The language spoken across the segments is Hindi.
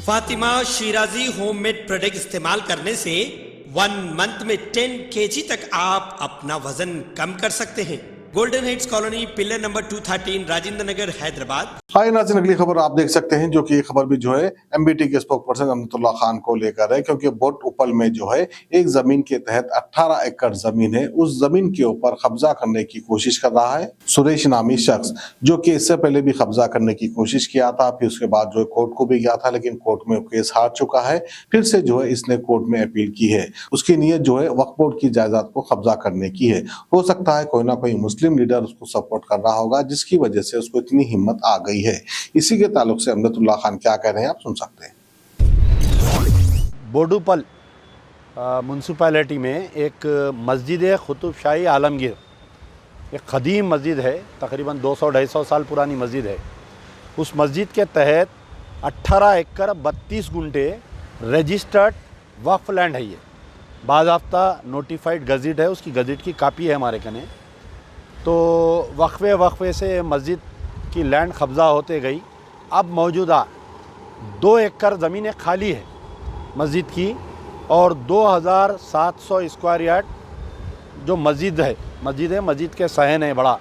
फातिमा शिराजी होममेड प्रोडक्ट इस्तेमाल करने से 1 मंथ में 10 kg तक आप अपना वजन कम कर सकते हैं। Golden Heights Colony, pillar number 213, Rajendra Nagar, Hyderabad. Hi नाज़रीन, अगली खबर आप देख सकते हैं, जो कि ये खबर भी जो है एमबीटी के स्पोक पर्सन अमनतुल्लाह खान को लेकर है, क्योंकि बोट उपल में जो है एक जमीन के तहत 18 एकड़ जमीन है, उस जमीन के ऊपर कब्जा करने की कोशिश कर रहा है सुरेश नामी शख्स, जो कि इससे पहले भी कब्जा करने की कोशिश किया था। फिर उसके बाद जो है कोर्ट को भी गया था, लेकिन कोर्ट में केस हार चुका है। फिर से जो है इसने कोर्ट में अपील की है। उसकी नीयत जो है वक्फ बोर्ड की जायदाद को कब्जा करने की है। हो सकता है कोई ना कोई मुस्लिम लीडर उसको सपोर्ट कर रहा होगा, जिसकी वजह से उसको इतनी हिम्मत आ गई है। इसी के ताल्लुक से अमनतुल्लाह खान क्या कह रहे हैं, आप सुन सकते हैं। बोडुपल म्यूनसिपैलिटी में एक मस्जिद है, कुतुब शाही आलमगीर, एक क़दीम मस्जिद है, तकरीबन 200-250 साल पुरानी मस्जिद है। उस मस्जिद के तहत 18 एकड़ 32 गुंठे रजिस्टर्ड वक्फ लैंड है। ये बाज़ाब्ता नोटिफाइड गज़ेट है, उसकी गज़ेट की कापी है हमारे कने। तो वक्फे से मस्जिद की लैंड कब्ज़ा होते गई। अब मौजूदा 2 एकड़ ज़मीनें खाली है मस्जिद की, और 2700 स्क्वायर यार्ड जो मस्जिद है, मस्जिद के सहन है बड़ा।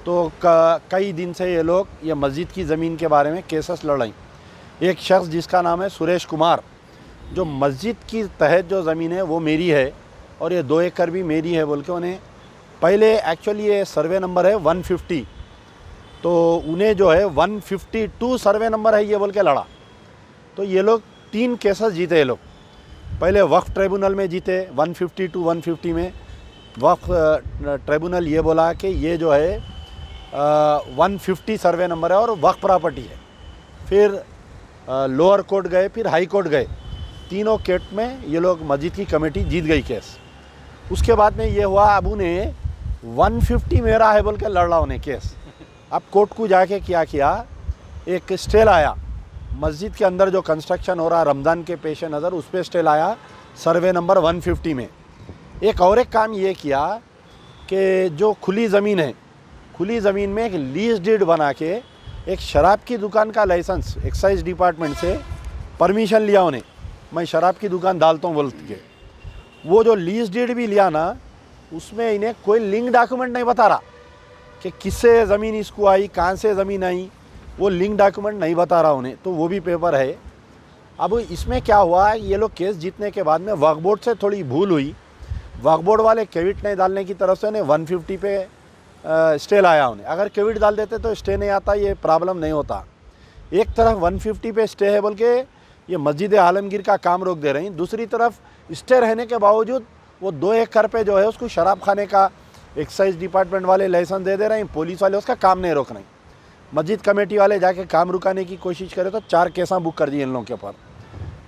तो कई दिन से ये लोग ये मस्जिद की ज़मीन के बारे में केसेस लड़ रही। एक शख्स जिसका नाम है सुरेश कुमार, जो मस्जिद की तहत जो ज़मीन है वो मेरी है और ये 2 एकड़ भी मेरी है बोल के उन्हें पहले, एक्चुअली ये सर्वे नंबर है 150, तो उन्हें जो है 152 सर्वे नंबर है ये बोल के लड़ा। तो ये लोग 3 केसेस जीते। ये लोग पहले वक्फ ट्रिब्यूनल में जीते 150 में। वक्फ ट्रिब्यूनल ये बोला कि ये जो है 150 सर्वे नंबर है और वक्फ प्रॉपर्टी है। फिर लोअर कोर्ट गए, फिर हाई कोर्ट गए। तीनों केस में ये लोग मस्जिद की कमेटी जीत गई केस। उसके बाद में ये हुआ, अब उन्हें 150 मेरा है बोल के लड़ रहा उन्हें केस। अब कोर्ट को जाके क्या किया, एक स्टे लाया मस्जिद के अंदर जो कंस्ट्रक्शन हो रहा रमज़ान के पेश नज़र, उस पर स्टे लाया सर्वे नंबर 150 में। एक और एक काम ये किया कि जो खुली ज़मीन है, खुली ज़मीन में एक लीज डीड बना के एक शराब की दुकान का लाइसेंस एक्साइज डिपार्टमेंट से परमिशन लिया उन्हें, मैं शराब की दुकान डालता हूँ बोल के। वो जो लीज डीड भी लिया ना, उसमें इन्हें कोई लिंक डॉक्यूमेंट नहीं बता रहा कि किससे ज़मीन इसको आई, कहाँ से ज़मीन आई, वो लिंक डॉक्यूमेंट नहीं बता रहा उन्हें। तो वो भी पेपर है। अब इसमें क्या हुआ, ये लोग केस जीतने के बाद में वक्फ बोर्ड से थोड़ी भूल हुई। वक्फ बोर्ड वाले केविट नहीं डालने की तरफ से उन्हें 150 पे स्टे लाया उन्हें। अगर केविट डाल देते तो स्टे नहीं आता, ये प्रॉब्लम नहीं होता। एक तरफ 150 पे स्टे है बोल के ये मस्जिद आलमगीर का काम रोक दे रही, दूसरी तरफ स्टे रहने के बावजूद वो 2 एकड़ पे जो है उसको शराब खाने का एक्साइज डिपार्टमेंट वाले लाइसेंस दे रहे हैं, पुलिस वाले उसका काम नहीं रोक रहे। मस्जिद कमेटी वाले जाके काम रुकाने की कोशिश करे तो 4 केसा बुक कर दिए इन लोगों के ऊपर।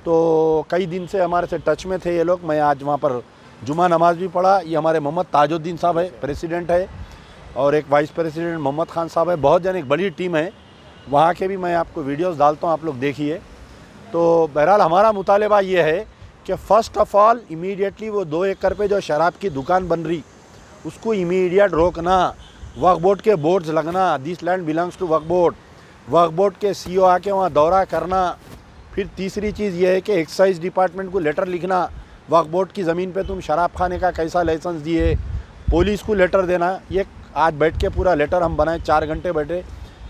तो कई दिन से हमारे से टच में थे ये लोग। मैं आज वहाँ पर जुमा नमाज भी पढ़ा। ये हमारे मोहम्मद ताजुद्दीन साहब है, प्रेसिडेंट है, और एक वाइस प्रेसिडेंट मोहम्मद खान साहब है। बहुत जन, एक बड़ी टीम है वहाँ के भी। मैं आपको वीडियोज़ डालता हूँ, आप लोग देखिए। तो बहरहाल हमारा मुतालबा ये है कि फ़र्स्ट ऑफ़ ऑल इमीडिएटली वो 2 एकड़ पे जो शराब की दुकान बन रही उसको इमीडिएट रोकना, वक्फ बोर्ड के बोर्ड्स लगना, this land belongs to Waqf board के सीईओ आके वहाँ दौरा करना। फिर तीसरी चीज़ ये है कि एक्साइज डिपार्टमेंट को लेटर लिखना, वक्फ बोर्ड की ज़मीन पे तुम शराब खाने का कैसा लाइसेंस दिए, पुलिस को लेटर देना। ये आज बैठ के पूरा लेटर हम बनाए, 4 घंटे बैठे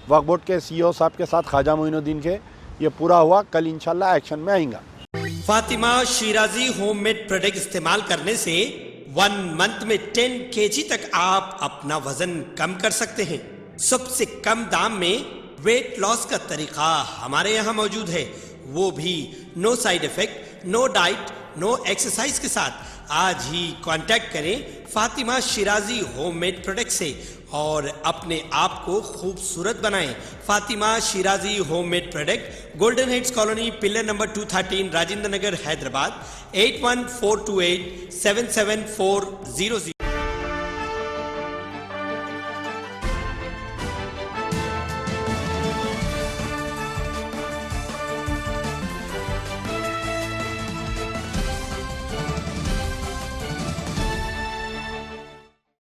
वक्फ बोर्ड के सीईओ साहब के साथ, ख्वाजा मोइनुद्दीन के। ये पूरा हुआ, कल इंशाल्लाह एक्शन में आएगा। फातिमा शिराजी होममेड प्रोडक्ट इस्तेमाल करने से 1 मंथ में 10 kg तक आप अपना वजन कम कर सकते हैं। सबसे कम दाम में वेट लॉस का तरीका हमारे यहाँ मौजूद है, वो भी no side effect, no diet, no exercise के साथ। आज ही कांटेक्ट करें फातिमा शिराजी होममेड प्रोडक्ट से और अपने आप को खूबसूरत बनाएं। Fatima Shirazi homemade product, Golden Heights Colony, pillar number 213, Rajendra Nagar, Hyderabad. 8142877400।